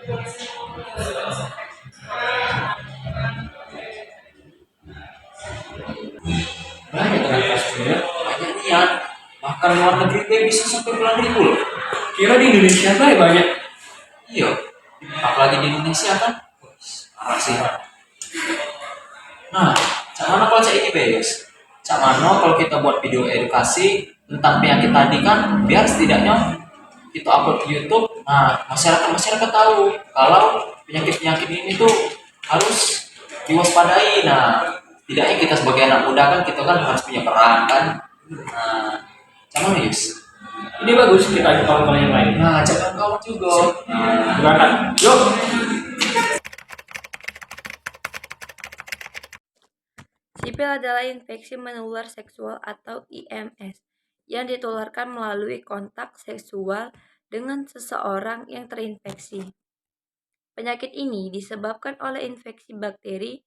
Banyak dengan kasusnya, banyak niat. Bahkan luar negeri gue bisa sampai puluhan ribu loh. Kira di Indonesia tuh ya banyak. Iya, apalagi di Indonesia kan. Parah sih. Nah, cak mana kalau cak ini bebas? Cak mana kalau kita buat video edukasi tentang penyakit tadi kan, biar setidaknya kita upload ke YouTube. Nah, masyarakat tahu kalau penyakit-penyakit ini tuh harus diwaspadai. Nah, tidaknya kita sebagai anak muda kan kita kan harus punya peran kan. Nah, cuman Yus. Ini bagus kita ajak kawan-kawan yang lain. Nah, jangan kawan juga. Nah, Berangkat. Yuk. Sipil adalah infeksi menular seksual atau IMS yang ditularkan melalui kontak seksual dengan seseorang yang terinfeksi. Penyakit ini disebabkan oleh infeksi bakteri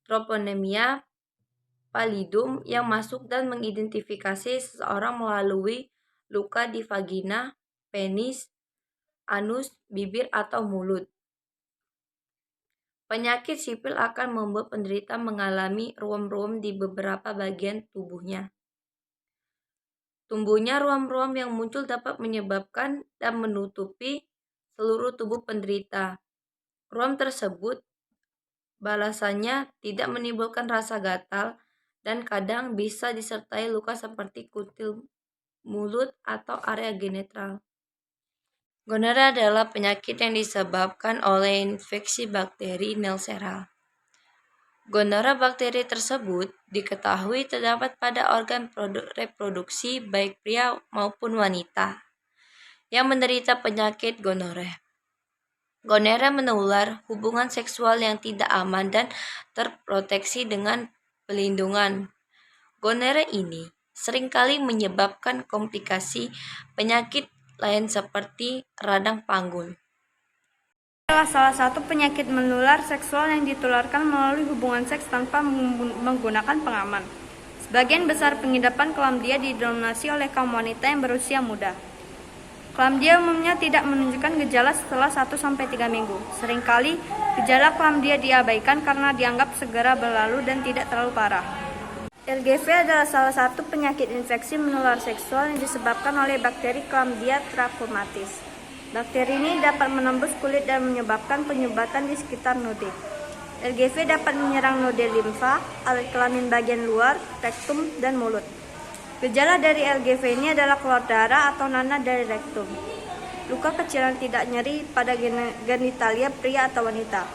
Treponema pallidum yang masuk dan mengidentifikasi seseorang melalui luka di vagina, penis, anus, bibir, atau mulut. Penyakit sipil akan membuat penderita mengalami ruam-ruam di beberapa bagian tubuhnya. Tumbuhnya ruam-ruam yang muncul dapat menyebabkan dan menutupi seluruh tubuh penderita. Ruam tersebut balasannya tidak menimbulkan rasa gatal dan kadang bisa disertai luka seperti kutil mulut atau area genital. Gonorrea adalah penyakit yang disebabkan oleh infeksi bakteri Neisseria. Gonorrea bakteri tersebut diketahui terdapat pada organ reproduksi baik pria maupun wanita yang menderita penyakit gonorrea. Gonorrea menular hubungan seksual yang tidak aman dan terproteksi dengan pelindungan. Gonorrea ini seringkali menyebabkan komplikasi penyakit lain seperti radang panggul. Adalah salah satu penyakit menular seksual yang ditularkan melalui hubungan seks tanpa menggunakan pengaman. Sebagian besar pengidapan klamdia didominasi oleh kaum wanita yang berusia muda. Klamdia umumnya tidak menunjukkan gejala setelah 1-3 minggu. Seringkali gejala klamdia diabaikan karena dianggap segera berlalu dan tidak terlalu parah. LGV adalah salah satu penyakit infeksi menular seksual yang disebabkan oleh bakteri Chlamydia trachomatis. Bakteri ini dapat menembus kulit dan menyebabkan penyumbatan di sekitar node. LGV dapat menyerang node limfa, alat kelamin bagian luar, rektum, dan mulut. Gejala dari LGV ini adalah keluar darah atau nanah dari rektum. Luka kecilan tidak nyeri pada genitalia pria atau wanita.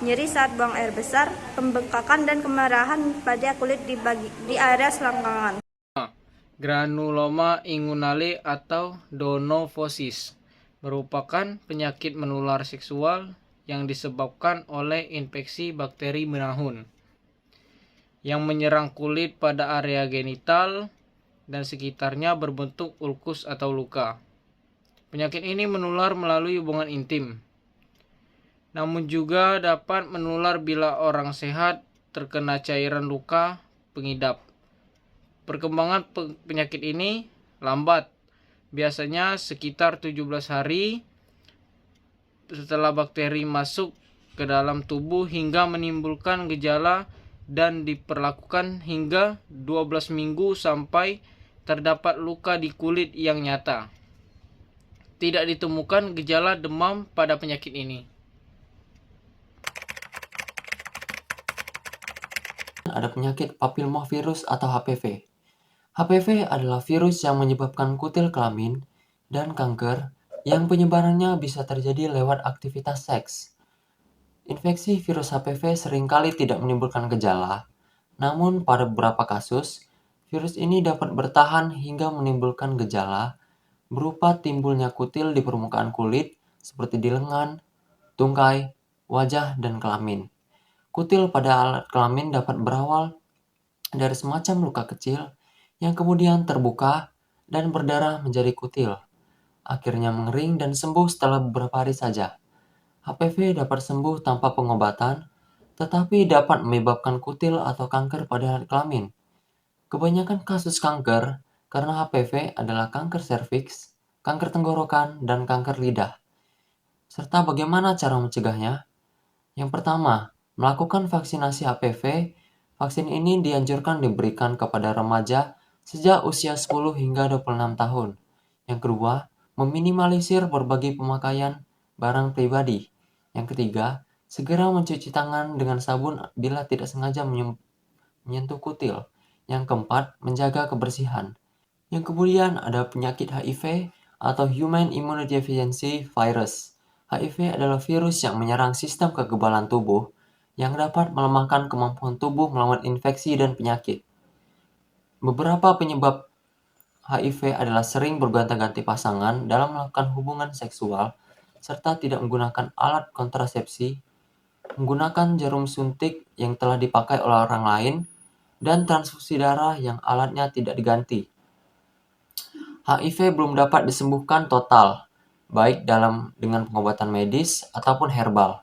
Nyeri saat buang air besar, pembengkakan dan kemerahan pada kulit di area selangkangan. Granuloma inguinale atau donovosis merupakan penyakit menular seksual yang disebabkan oleh infeksi bakteri menahun yang menyerang kulit pada area genital dan sekitarnya berbentuk ulkus atau luka. Penyakit ini menular melalui hubungan intim, namun juga dapat menular bila orang sehat terkena cairan luka pengidap. Perkembangan penyakit ini lambat, biasanya sekitar 17 hari setelah bakteri masuk ke dalam tubuh hingga menimbulkan gejala dan diperlakukan hingga 12 minggu sampai terdapat luka di kulit yang nyata. Tidak ditemukan gejala demam pada penyakit ini. Ada penyakit papillomavirus atau HPV. HPV adalah virus yang menyebabkan kutil kelamin dan kanker yang penyebarannya bisa terjadi lewat aktivitas seks. Infeksi virus HPV seringkali tidak menimbulkan gejala, namun pada beberapa kasus, virus ini dapat bertahan hingga menimbulkan gejala berupa timbulnya kutil di permukaan kulit seperti di lengan, tungkai, wajah, dan kelamin. Kutil pada alat kelamin dapat berawal dari semacam luka kecil yang kemudian terbuka dan berdarah menjadi kutil. Akhirnya mengering dan sembuh setelah beberapa hari saja. HPV dapat sembuh tanpa pengobatan, tetapi dapat menyebabkan kutil atau kanker pada alat kelamin. Kebanyakan kasus kanker karena HPV adalah kanker serviks, kanker tenggorokan, dan kanker lidah. serta bagaimana cara mencegahnya. Yang pertama, melakukan vaksinasi HPV. Vaksin ini dianjurkan diberikan kepada remaja sejak usia 10 hingga 26 tahun. Yang kedua, meminimalisir berbagai pemakaian barang pribadi. Yang ketiga, segera mencuci tangan dengan sabun bila tidak sengaja menyentuh kutil. Yang keempat, menjaga kebersihan. Yang kemudian ada penyakit HIV atau Human Immunodeficiency Virus. HIV adalah virus yang menyerang sistem kekebalan tubuh yang dapat melemahkan kemampuan tubuh melawan infeksi dan penyakit. Beberapa penyebab HIV adalah sering bergonta-ganti pasangan dalam melakukan hubungan seksual, serta tidak menggunakan alat kontrasepsi, menggunakan jarum suntik yang telah dipakai oleh orang lain, dan transfusi darah yang alatnya tidak diganti. HIV belum dapat disembuhkan total, baik dengan pengobatan medis ataupun herbal.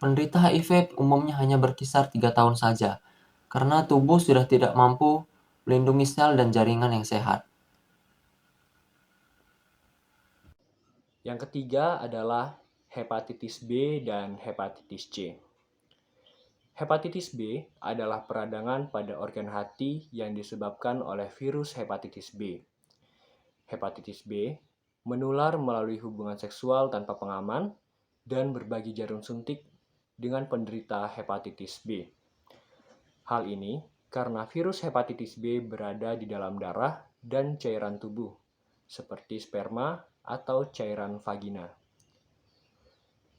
Penderita HIV umumnya hanya berkisar 3 tahun saja, karena tubuh sudah tidak mampu melindungi sel dan jaringan yang sehat. Yang ketiga adalah hepatitis B dan hepatitis C. Hepatitis B adalah peradangan pada organ hati yang disebabkan oleh virus hepatitis B. Hepatitis B menular melalui hubungan seksual tanpa pengaman dan berbagi jarum suntik dengan penderita hepatitis B. Hal ini karena virus hepatitis B berada di dalam darah dan cairan tubuh, seperti sperma atau cairan vagina.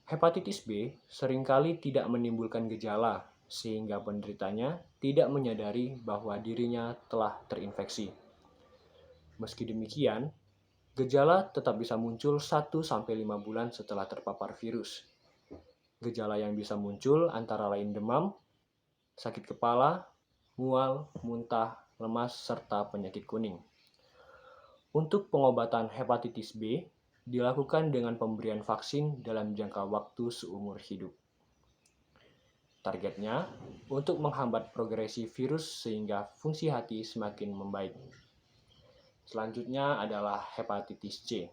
Hepatitis B seringkali tidak menimbulkan gejala, sehingga penderitanya tidak menyadari bahwa dirinya telah terinfeksi. Meski demikian, gejala tetap bisa muncul 1-5 bulan setelah terpapar virus. Gejala yang bisa muncul antara lain demam, sakit kepala, mual, muntah, lemas, serta penyakit kuning. Untuk pengobatan hepatitis B dilakukan dengan pemberian vaksin dalam jangka waktu seumur hidup. Targetnya untuk menghambat progresi virus sehingga fungsi hati semakin membaik. Selanjutnya adalah hepatitis C.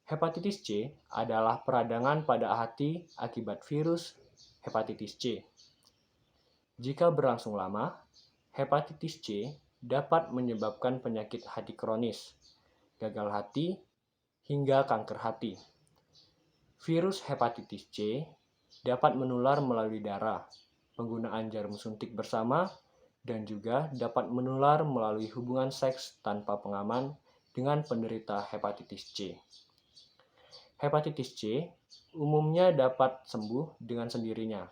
Hepatitis C adalah peradangan pada hati akibat virus hepatitis C. Jika berlangsung lama, hepatitis C dapat menyebabkan penyakit hati kronis, gagal hati, hingga kanker hati. Virus hepatitis C dapat menular melalui darah, penggunaan jarum suntik bersama, dan juga dapat menular melalui hubungan seks tanpa pengaman dengan penderita hepatitis C. Hepatitis C umumnya dapat sembuh dengan sendirinya.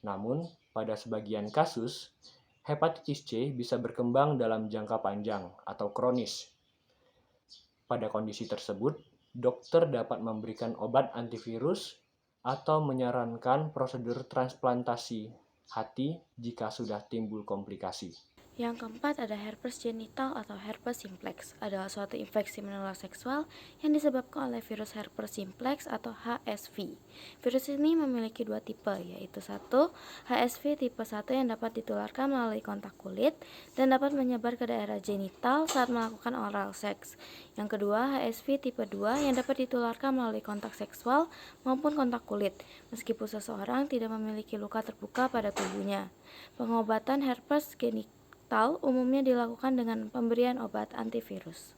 Namun, pada sebagian kasus, hepatitis C bisa berkembang dalam jangka panjang atau kronis. Pada kondisi tersebut, dokter dapat memberikan obat antivirus atau menyarankan prosedur transplantasi hati jika sudah timbul komplikasi. Yang keempat ada herpes genital atau herpes simplex, adalah suatu infeksi menular seksual yang disebabkan oleh virus herpes simplex atau HSV. Virus ini memiliki dua tipe, yaitu 1. HSV tipe 1 yang dapat ditularkan melalui kontak kulit dan dapat menyebar ke daerah genital saat melakukan oral seks. Yang kedua, HSV tipe 2 yang dapat ditularkan melalui kontak seksual maupun kontak kulit, meskipun seseorang tidak memiliki luka terbuka pada tubuhnya. Pengobatan herpes genital umumnya dilakukan dengan pemberian obat antivirus.